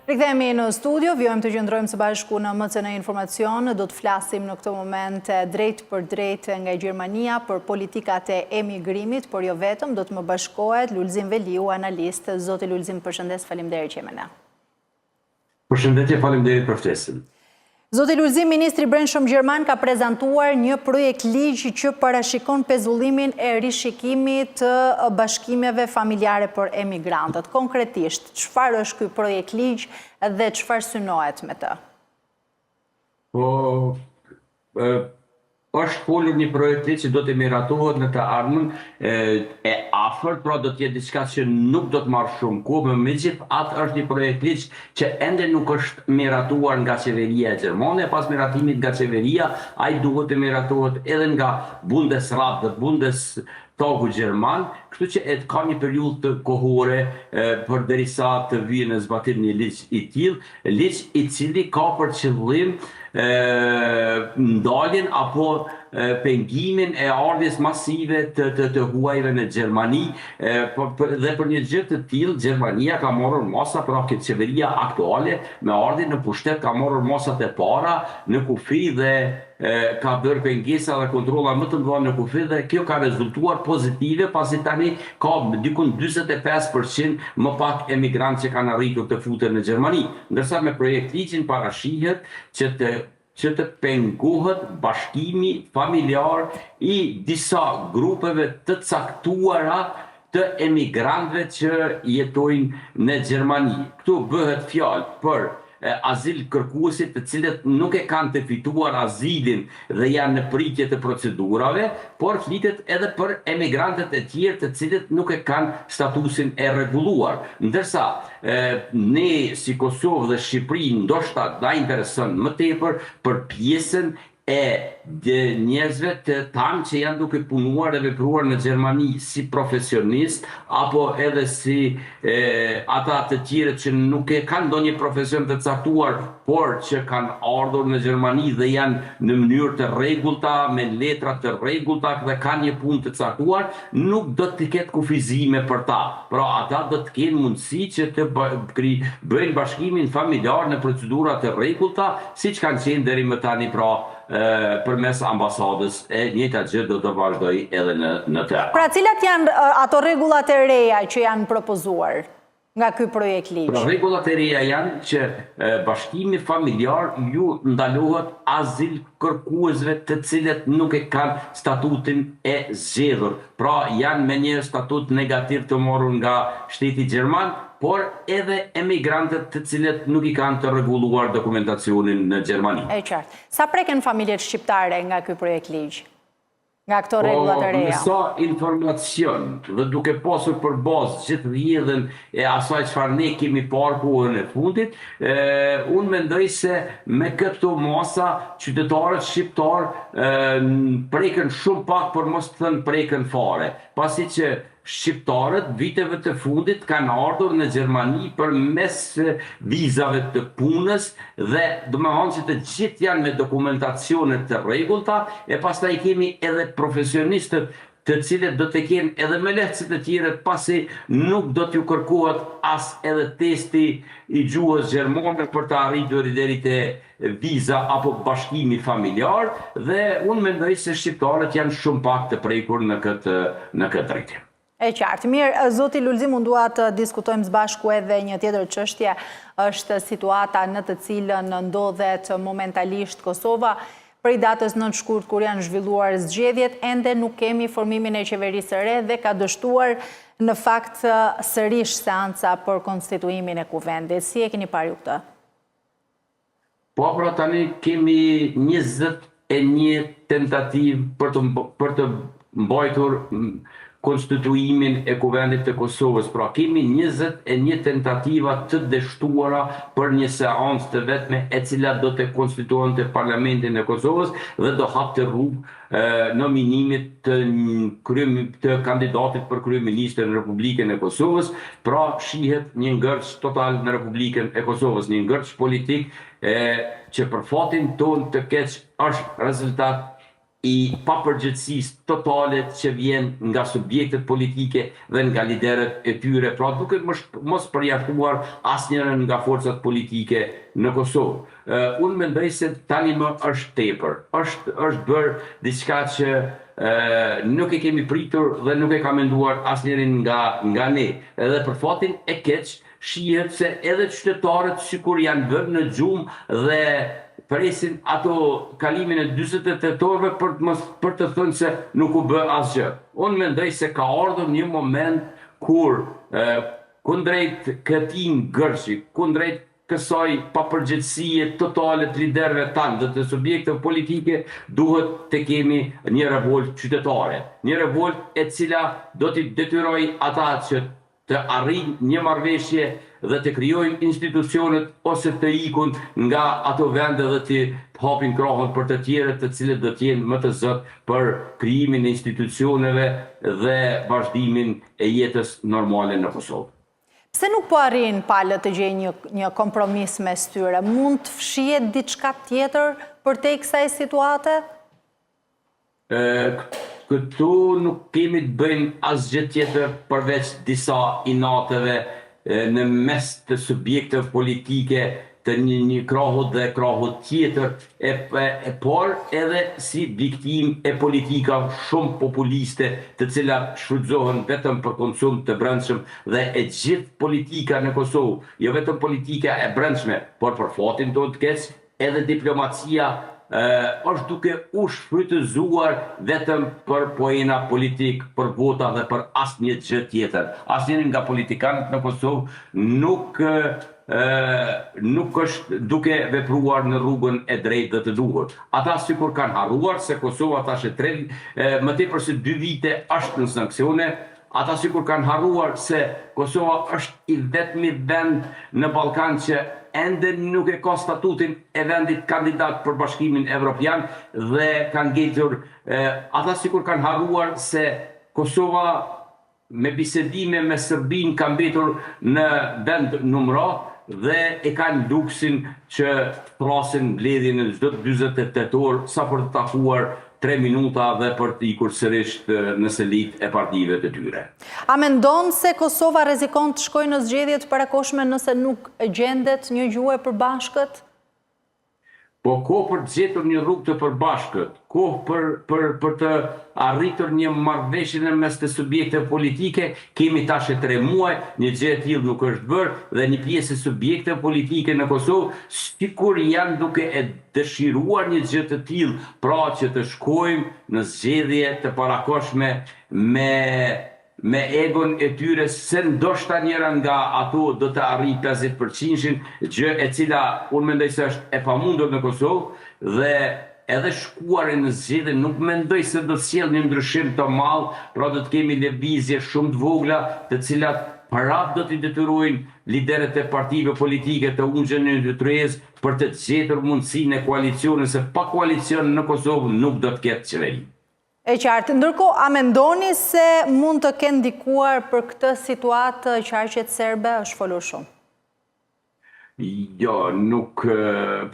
Rikthehemi në studio, vjojmë të gjëndrojmë së bashku në MCN Informacion, do të flasim në këtë moment drejt për drejt nga Gjermania për politikat e emigrimit, por jo vetëm, do të më bashkohet Lulzim Veliu, analist. Zoti Lulzim, përshëndes, faleminderit që jemi ne. Përshëndetje, faleminderit për ftesën. Zoti Lulzim, Ministri i Brendshëm Gjerman ka prezantuar një projekt ligj që parashikon pezullimin e rishikimit të bashkimeve familjare për emigrantët. Konkretisht, çfarë është ky projekt ligj dhe çfarë synohet me të? Është folur një projekt ligj që do të miratohet në të ardhmen e afërt, pra do të jetë diçka që nuk do të marrë shumë kohë, megjithatë është një projekt ligj që ende nuk është miratuar nga qeveria e gjermane. Pas miratimit nga qeveria, ai duhet të miratohet edhe nga Bundesrat dhe Bundestagu gjerman, kështu që ka një periudhë të kohore përderisa të vijë në zbatim një ligj i tillë, ligj i cili ka për qëllim ndaljen apo pengimin e ardhjes masive të huajve në Gjermani, dhe për një gjë të tillë Gjermania ka marrur masa, pra këtë qeveria aktuale me ardhjen në pushtet ka marrur masat e para në kufi dhe ka bërë pengesa dhe kontrolla më të mëdha në kufi dhe kjo ka rezultuar pozitive, pasi tani ka dikun 45% më pak emigrantë që kanë arritur të futen në Gjermani, ndërsa me projekt ligjin parashihet që të pengohet bashkimi familjar i disa grupeve të caktuara të emigrantëve që jetojnë në Gjermani. Këtu bëhet fjalë për azil kërkuesit të cilët nuk e kanë të fituar azilin dhe janë në pritje të procedurave, por flitet edhe për emigrantët e tjerë të cilët nuk e kanë statusin e rregulluar. Ndërsa ne si Kosovë dhe Shqipëri ndoshta na intereson më tepër për pjesën e njerëzve të tanë që janë duke punuar dhe vepruar në Gjermani si profesionist, apo edhe si ata të tjerë që nuk e kanë ndonjë profesion të caktuar, por që kanë ardhur në Gjermani dhe janë në mënyrë të rregullta, me letra të rregullta dhe kanë një punë të caktuar, nuk do të ketë kufizime për ta. Pra ata do të kenë mundësi që të bëjnë bashkimin familjar në procedura të rregullta, siç kanë qenë deri më tani, pra përmes ambasadës, e njëjta gjë do të vazhdoj edhe në të. Pra cilat janë ato rregullat e reja që janë propozuar nga ky projekt ligj? Pra rregullat e reja janë që bashkimi familjar ju ndalohet azil kërkuesve të cilët nuk e kanë statutin e zgjedhur. Pra janë me një statut negativ të marrur nga shteti gjerman, por edhe emigrantët të cilët nuk i kanë të rregulluar dokumentacionin në Gjermani. E qartë. Sa preken familjet shqiptare nga ky projekt ligj? Nga këto rregullat e reja? Me sa informacion dhe duke pasur për bazë gjithë rrjedhën e asaj çfarë ne kemi parë kohën e fundit, unë mendoj se me këto masa qytetarët shqiptar preken shumë pak, por mos të thënë preken fare, pasi që shqiptarët viteve të fundit kanë ardhur në Gjermani përmes vizave të punës dhe domethënë që të gjithë janë me dokumentacione të rregullta, e pastaj kemi edhe profesionistët të cilët do të kenë edhe me lehtësi të tjera, pasi nuk do t'ju kërkohet as edhe testi i gjuhës gjermane për të arritur deri te viza apo bashkimi familjar, dhe unë mendoj se shqiptarët janë shumë pak të prekur në këtë drejtim. E qartë. Mirë, zoti Lulzim, unë dua të diskutojmë së bashku edhe një tjetër çështje, është situata në të cilën ndodhet momentalisht Kosova. Prej datës 9 shkurt kur janë zhvilluar zgjedhjet, ende nuk kemi formimin e qeverisë së re dhe ka dështuar në fakt sërish seanca për konstituimin e kuvendit. Si e keni parë ju këtë? Po, pra tani kemi 21 tentativë për të mbajtur konstituimin e kuvendit të Kosovës. Pra kemi 21 tentativa të dështuara për një seancë të vetme e cila do të konstituonte parlamentin e Kosovës dhe do hapte rrugë nominimit të kandidatit për kryeministër në Republikën e Kosovës. Pra shihet një ngërç total në Republikën e Kosovës, një ngërç politik që për fatin ton të keq është rezultat i papërgjithësisë totale që vjen nga subjektet politike dhe nga liderët e tyre, pra duke mos përjashtuar asnjërin nga forcat politike në Kosovë. Unë mendoj se tani më është tepër, është bërë diçka që nuk e kemi pritur dhe nuk e ka menduar asnjërin nga ne. Edhe për fatin e keq, shihet se edhe qytetarët sikur janë vënë në gjumë dhe presin ato kalimin e 48 orëve për të thënë se nuk u bë asgjë. Unë mendoj se ka ardhur një moment kur kundrejt këtij ngërshi, kundrejt kësaj papërgjegjësie totale të liderëve tanë dhe të subjekteve politike, duhet të kemi një revolt qytetare. Një revolt e cila do t'i detyroj ata që të arrijnë një marrëveshje dhe të krijojnë institucionet ose të ikun nga ato vende dhe të hapin krahun për të tjerët të cilët do të jenë më të zot për krijimin e institucioneve dhe vazhdimin e jetës normale në Kosovë. Pse nuk po arrin palët të gjejnë një kompromis mes tyre? Mund të fshihet diçka tjetër përtej kësaj situate? Këtu nuk kemi të bëjmë asgjë tjetër përveç disa inateve në mes të subjekteve politike të një krahut dhe krahut tjetër, por edhe si viktim e politika shumë populiste të cilat shfrytëzohen vetëm për konsum të brendshëm dhe e gjithë politika në Kosovë, jo vetëm politika e brendshme, por për fatin tonë të keq, edhe diplomacia është duke u shfrytëzuar vetëm për poena politik, për vota dhe për asnjë gjë tjetër. Asnjëri nga politikanët në Kosovë nuk është duke vepruar në rrugën e drejtë dhe të duhur. Ata sikur kanë harruar se Kosova tash më tepër se 2 vite është në sanksione. Ata sikur kanë harruar se Kosova është i vetmi vend në Ballkan që ende nuk e ka statutin e vendit kandidat për Bashkimin Evropian dhe kanë gjetur. Ata sikur kanë harruar se Kosova me bisedime me Serbinë ka mbetur në vend numëro dhe e kanë luksin që thrasin mbledhjen në çdo 48 orë sa për të takuar 3 minuta dhe për të ikur sërish në selit e partive të tyre. A mendon se Kosova rrezikon të shkojë në zgjedhje të parakoshme nëse nuk gjendet një gjuhë e përbashkët? Po kohë për të gjetur një rrugë të përbashkët, kohë për të arritur një marrëveshje në mes të subjekteve politike, kemi tash 3 muaj, një gjë e tillë nuk është bërë dhe një pjesë e subjekteve politike në Kosovë sikur janë duke e dëshiruar një gjë të tillë, pra që të shkojmë në zgjedhje të parakoshme me egon e tyre se ndoshta njëra nga ato do të arrijë 50%, gjë e cila unë mendoj se është e pamundur në Kosovë dhe edhe shkuar në zgjedhje nuk mendoj se do të sjellë një ndryshim të madh, pra do të kemi lëvizje shumë të vogla, të cilat prap do t'i detyrojnë liderët e partive politike të ungjën në ytyrez për të gjetur mundësinë e koalicionit, se pa koalicion në Kosovë nuk do të ketë qeveri. E qartë, ndërkohë, a mendoni se mund të kenë ndikuar për këtë situatë qarqet serbe? Është folur shumë. Jo, nuk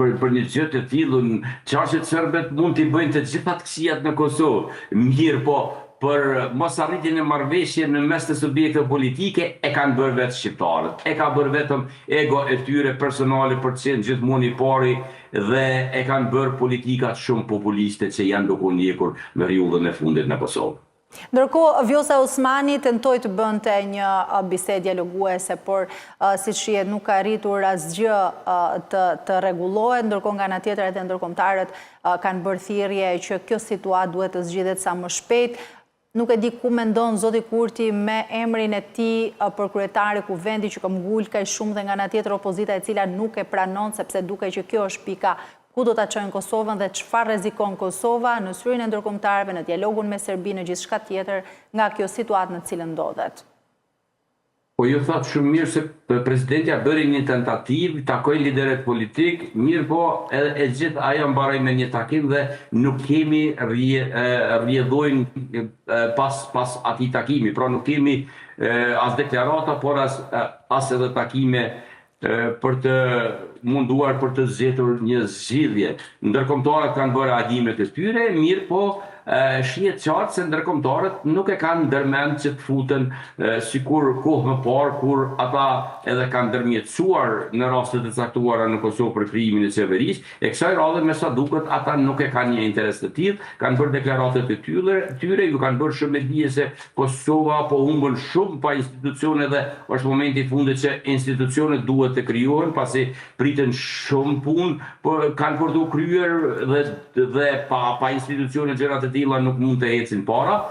për një gjë të tillë, qarqet serbet mund t'i bëjnë të gjitha të këqijat në Kosovë. Mirë, po për mos arritjen e marrëveshje në mes të subjekteve politike e kanë bërë vetë shqiptarët. E ka bërë vetëm ego e tyre personale për të qenë gjithmonë i pari dhe e kanë bërë politikat shumë populiste që janë duke ndjekur në rrjullën e fundit në Kosovë. Ndërkohë, Vjosa Osmani tentoi të bënte një bisedë dialoguese, por siç shihet nuk ka arritur asgjë të rregullohet, ndërkohë nga ana tjetër edhe ndërkombëtarët kanë bërë thirrje që kjo situatë duhet të zgjidhet sa më shpejt. Nuk e di ku mendon zoti Kurti me emrin e tij për kryetari i kuvendit që ka ngul kaq shumë dhe nga ana tjetër opozita e cila nuk e pranon sepse duket që kjo është pika ku do ta çojnë Kosovën dhe çfarë rrezikon Kosova në syrin e ndërkombëtarëve, në dialogun me Serbinë, në gjithçka tjetër nga kjo situatë në cilën ndodhet. Po ju thatë shumë mirë se presidentja bëri një tentativë, takoi liderët politik, mirë po e gjithë ajo mbaroi me një takim dhe nuk kemi rrjedhojnë pas atij takimi, pra nuk kemi as deklarata, por as edhe takime për të munduar për të zgjetur një zgjidhje. Ndërkombëtarët kanë bërë agimet e tyre, mirë po shihet qartë se ndërkombëtarët nuk e kanë ndërmend që të futen sikur kohë më parë kur ata edhe kanë ndërmjetësuar në rastet e caktuara në Kosovë për krijimin e qeverisë, e kësaj radhe me sa duket ata nuk e kanë një interes të tillë, kanë bërë deklaratat e tyre, ju kanë bërë shumë dije se Kosova po humbën shumë pa institucione dhe është momenti i fundit që institucionet duhet të krijohen, pasi priten shumë punë, por kanë për të kryer dhe pa institucione gjëra të tilla nuk mund të ecin para,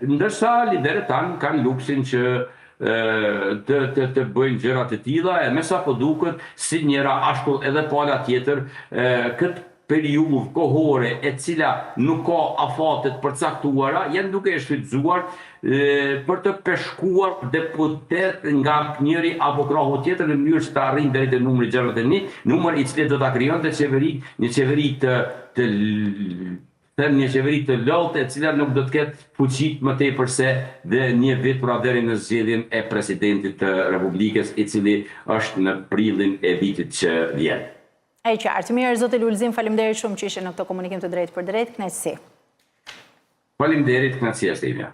ndërsa liderët tanë kanë luksin që të bëjnë gjëra të tilla, e me sa po duket si njëra ashtu edhe pala tjetër këtë periudhë kohore e cila nuk ka afate të përcaktuara, janë duke e shfrytzuar për të peshkuar deputet nga njëri apo krahu tjetër në mënyrë që të arrijnë deri te numri 61, numër i cili do ta krijonte një qeveri një qeveri të lodhë e cila nuk do të ketë fuqit më tepër se dhe një vit pra deri në zgjedhjen e presidentit të Republikës, i cili është në prillin e vitit që vjen. E qartë. Mirë, zoti Lulzim, faleminderit shumë që ishe në këtë komunikim të drejtë për drejtë. Kënaqësi. Faleminderit, kënaqësia është ime.